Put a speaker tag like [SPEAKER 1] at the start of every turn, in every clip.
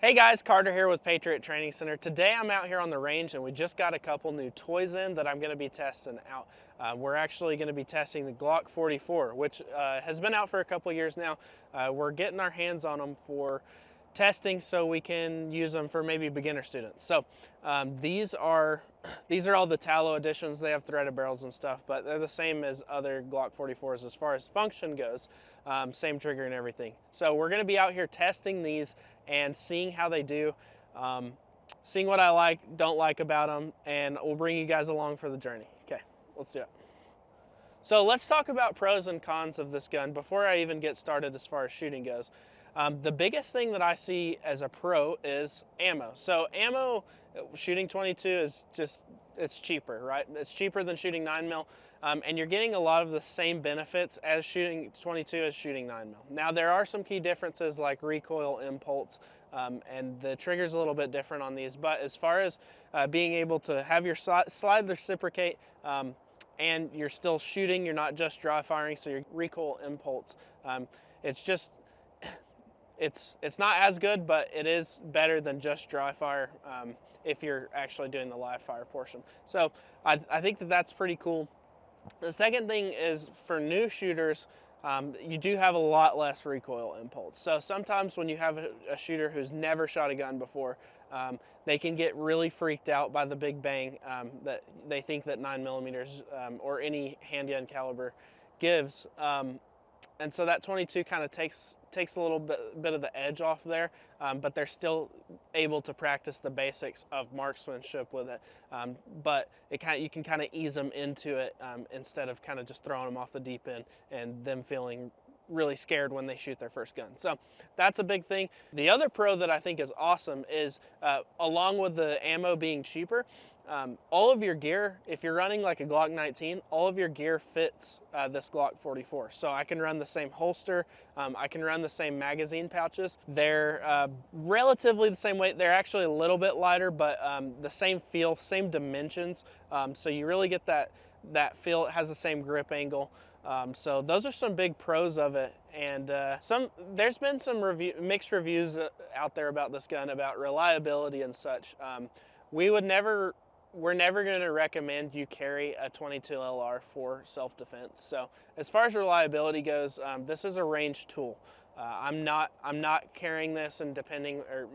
[SPEAKER 1] Hey guys, Carter here with Patriot Training Center. Today I'm out here on the range and we just got a couple new toys in that I'm going to be testing out. We're actually going to be testing the Glock 44, which has been out for a couple years now. We're getting our hands on them for testing so we can use them for maybe beginner students. So these are all the tallow editions. They have threaded barrels and stuff, but they're the same as other Glock 44s as far as function goes. Same trigger and everything. So we're going to be out here testing these and seeing how they do, seeing what I like, don't like about them, and we'll bring you guys along for the journey. Okay, let's do it. So let's talk about pros and cons of this gun before I even get started as far as shooting goes. The biggest thing that I see as a pro is ammo. So ammo, shooting 22 is just, it's cheaper, right? It's cheaper than shooting 9mm, and you're getting a lot of the same benefits as shooting 22 as shooting 9mm. Now there are some key differences like recoil, impulse, and the trigger's a little bit different on these, but as far as being able to have your slide reciprocate, and you're still shooting, you're not just dry firing, so your recoil, impulse, it's just, it's not as good, but it is better than just dry fire if you're actually doing the live fire portion. So I think that that's pretty cool. The second thing is for new shooters, you do have a lot less recoil impulse. So sometimes when you have a shooter who's never shot a gun before, they can get really freaked out by the big bang that they think that 9mm or any handgun caliber gives. And so that 22 kind of takes a little bit of the edge off there, but they're still able to practice the basics of marksmanship with it. But you can kind of ease them into it instead of kind of just throwing them off the deep end and them feeling really scared when they shoot their first gun. So that's a big thing. The other pro that I think is awesome is along with the ammo being cheaper, all of your gear, if you're running like a Glock 19, all of your gear fits this Glock 44. So I can run the same holster, I can run the same magazine pouches. They're relatively the same weight. They're actually a little bit lighter, but the same feel, same dimensions. So you really get that feel. It has the same grip angle. So those are some big pros of it, and there's been some mixed reviews out there about this gun, about reliability and such. We're never going to recommend you carry a 22 LR for self-defense. So as far as reliability goes, this is a range tool. I'm not carrying this and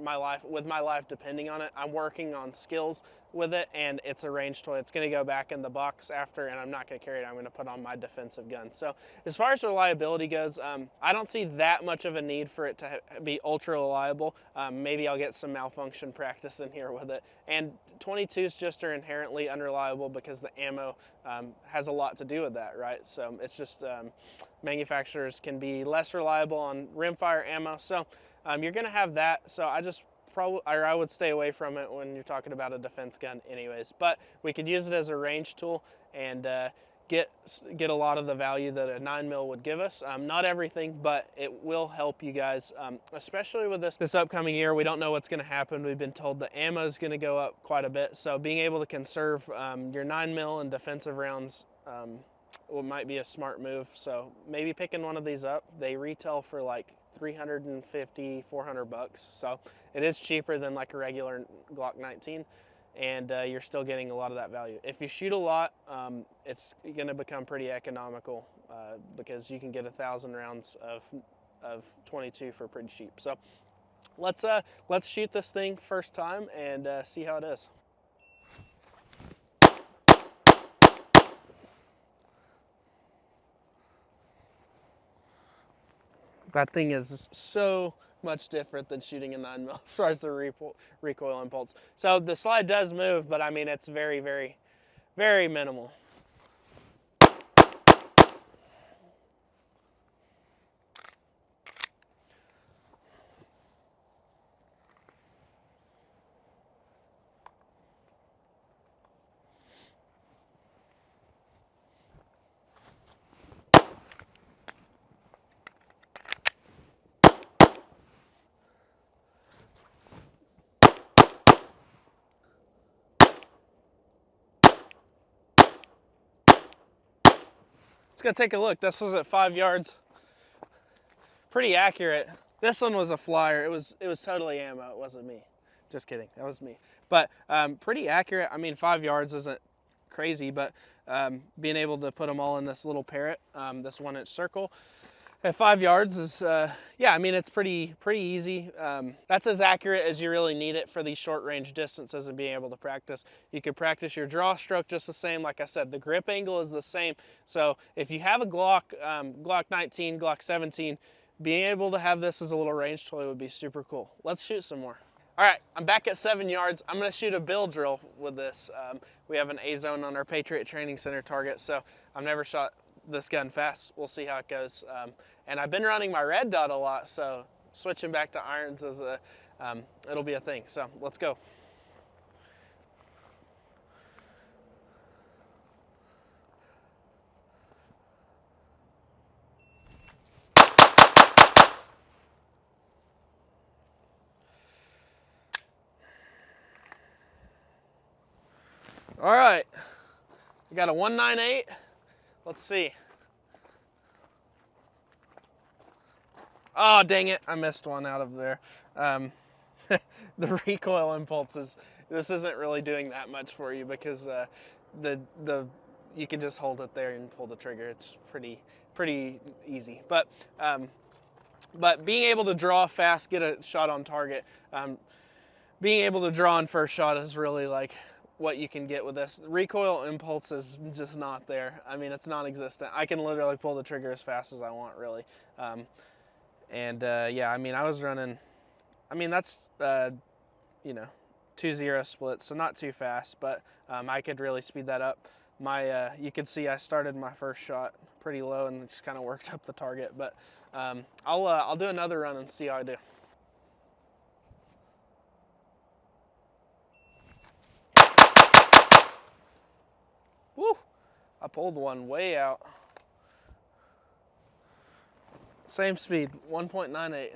[SPEAKER 1] my life depending on it. I'm working on skills with it, and it's a range tool. It's going to go back in the box after, and I'm not going to carry it. I'm going to put on my defensive gun. So as far as reliability goes, I don't see that much of a need for it to be ultra reliable. Maybe I'll get some malfunction practice in here with it. And 22s just are inherently unreliable because the ammo has a lot to do with that, right? So it's just manufacturers can be less reliable on rimfire ammo. So you're going to have that. So I would stay away from it when you're talking about a defense gun anyways, but we could use it as a range tool and get a lot of the value that a 9mm would give us. Not everything, but it will help you guys, especially with this upcoming year. We don't know what's going to happen. We've been told the ammo is going to go up quite a bit, so being able to conserve your 9mm and defensive rounds might be a smart move. So maybe picking one of these up. They retail for like $350, $400, so it is cheaper than like a regular Glock 19, and you're still getting a lot of that value. If you shoot a lot, it's going to become pretty economical because you can get 1,000 rounds of 22 for pretty cheap. So let's shoot this thing first time and see how it is. That thing is so much different than shooting a 9mm as far as the recoil impulse. So the slide does move, but I mean, it's very, very, very minimal. Let's go take a look. This was at 5 yards. Pretty accurate. This one was a flyer. It was totally ammo. It wasn't me. Just kidding. That was me. But pretty accurate. I mean, 5 yards isn't crazy, but being able to put them all in this little parrot, this 1-inch circle, at 5 yards is, yeah, I mean, it's pretty easy. That's as accurate as you really need it for these short range distances and being able to practice. You could practice your draw stroke just the same. Like I said, the grip angle is the same. So if you have a Glock, Glock 19, Glock 17, being able to have this as a little range toy would be super cool. Let's shoot some more. All right, I'm back at 7 yards. I'm gonna shoot a bill drill with this. We have an A-zone on our Patriot Training Center target, so I've never shot this gun fast. We'll see how it goes. And I've been running my red dot a lot, so switching back to irons is it'll be a thing. So let's go. All right, we got a 198. Let's see. Oh, dang it, I missed one out of there. The recoil impulses, this isn't really doing that much for you because you can just hold it there and pull the trigger. It's pretty easy. But being able to draw fast, get a shot on target, being able to draw on first shot is really like what you can get with this. Recoil impulse is just not there. I mean, it's non-existent. I can literally pull the trigger as fast as I want, really. Yeah, I mean, I was running, I mean, that's, you know, 2-0 split, so not too fast, but I could really speed that up. You could see I started my first shot pretty low and just kind of worked up the target, but I'll do another run and see how I do. Woo! I pulled one way out. Same speed, 1.98.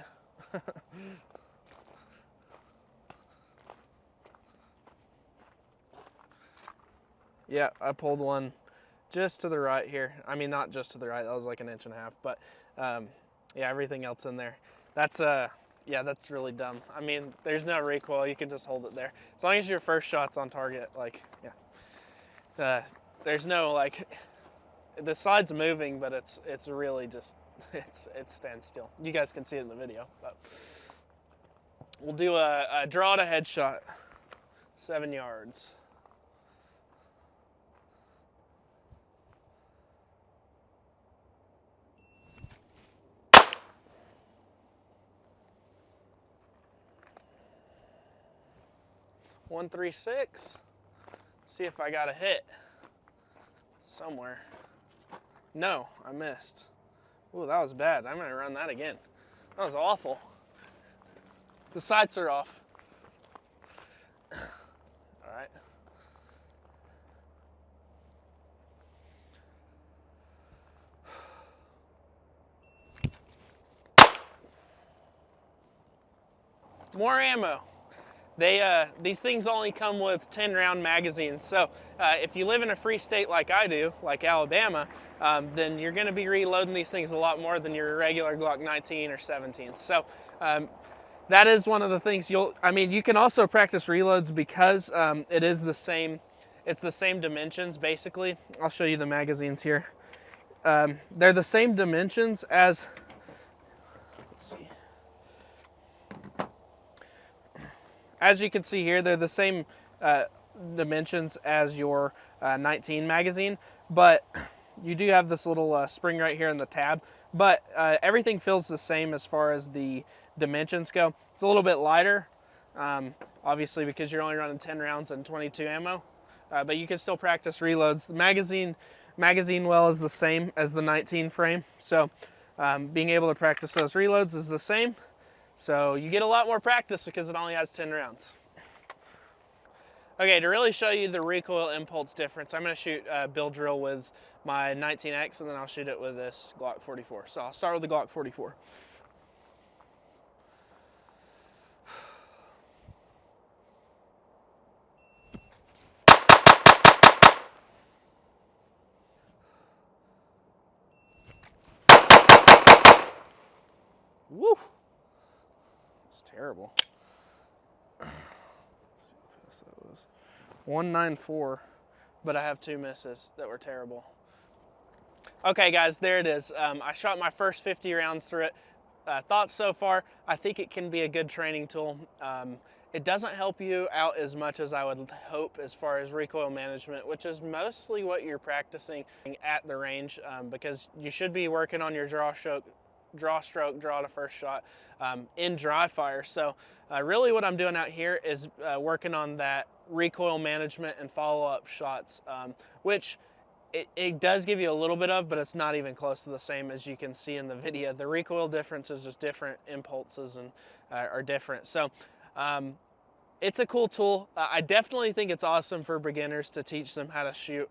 [SPEAKER 1] Yeah, I pulled one just to the right here. I mean, not just to the right, that was like 1.5 inches, but yeah, everything else in there. That's yeah, that's really dumb. I mean, there's no recoil, you can just hold it there. As long as your first shot's on target, like, yeah. There's no, like, the side's moving, but it's really just, it stands still. You guys can see it in the video, but we'll do a draw to headshot, 7 yards. .136. See if I got a hit somewhere. No, I missed. Ooh, that was bad. I'm gonna run that again. That was awful. The sights are off. All right. More ammo. These things only come with 10-round magazines, so if you live in a free state like I do, like Alabama, then you're going to be reloading these things a lot more than your regular Glock 19 or 17. So that is one of the things I mean, you can also practice reloads because it is the same, it's the same dimensions basically. I'll show you the magazines here. They're the same dimensions as, let's see. As you can see here, they're the same dimensions as your 19 magazine, but you do have this little spring right here in the tab, but everything feels the same as far as the dimensions go. It's a little bit lighter, obviously because you're only running 10 rounds and 22 ammo, but you can still practice reloads. The magazine well is the same as the 19 frame, so being able to practice those reloads is the same. So you get a lot more practice because it only has 10 rounds. Okay, to really show you the recoil impulse difference, I'm going to shoot a bill drill with my 19X and then I'll shoot it with this Glock 44. So I'll start with the Glock 44. Woo! terrible. 194, but I have 2 misses that were terrible. Okay guys, there it is. I shot my first 50 rounds through it. Thoughts so far, I think it can be a good training tool. It doesn't help you out as much as I would hope as far as recoil management, which is mostly what you're practicing at the range, because you should be working on your draw stroke, draw to first shot in dry fire. So really what I'm doing out here is working on that recoil management and follow-up shots, which it does give you a little bit of, but it's not even close to the same as you can see in the video. The recoil difference is just different, impulses and are different. So it's a cool tool. I definitely think it's awesome for beginners to teach them how to shoot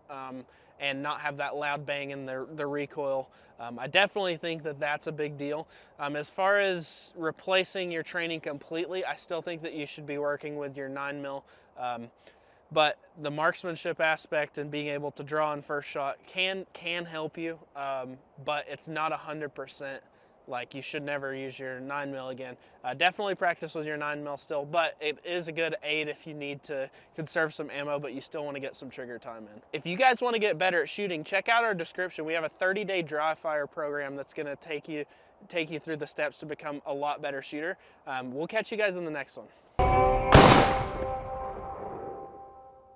[SPEAKER 1] and not have that loud bang in the recoil. I definitely think that that's a big deal. As far as replacing your training completely, I still think that you should be working with your 9mm. But the marksmanship aspect and being able to draw in first shot can help you, but it's not 100%. Like, you should never use your 9mm again. Definitely practice with your 9mm still, but it is a good aid if you need to conserve some ammo, but you still want to get some trigger time in. If you guys want to get better at shooting, check out our description. We have a 30-day dry fire program that's going to take you through the steps to become a lot better shooter. We'll catch you guys in the next one.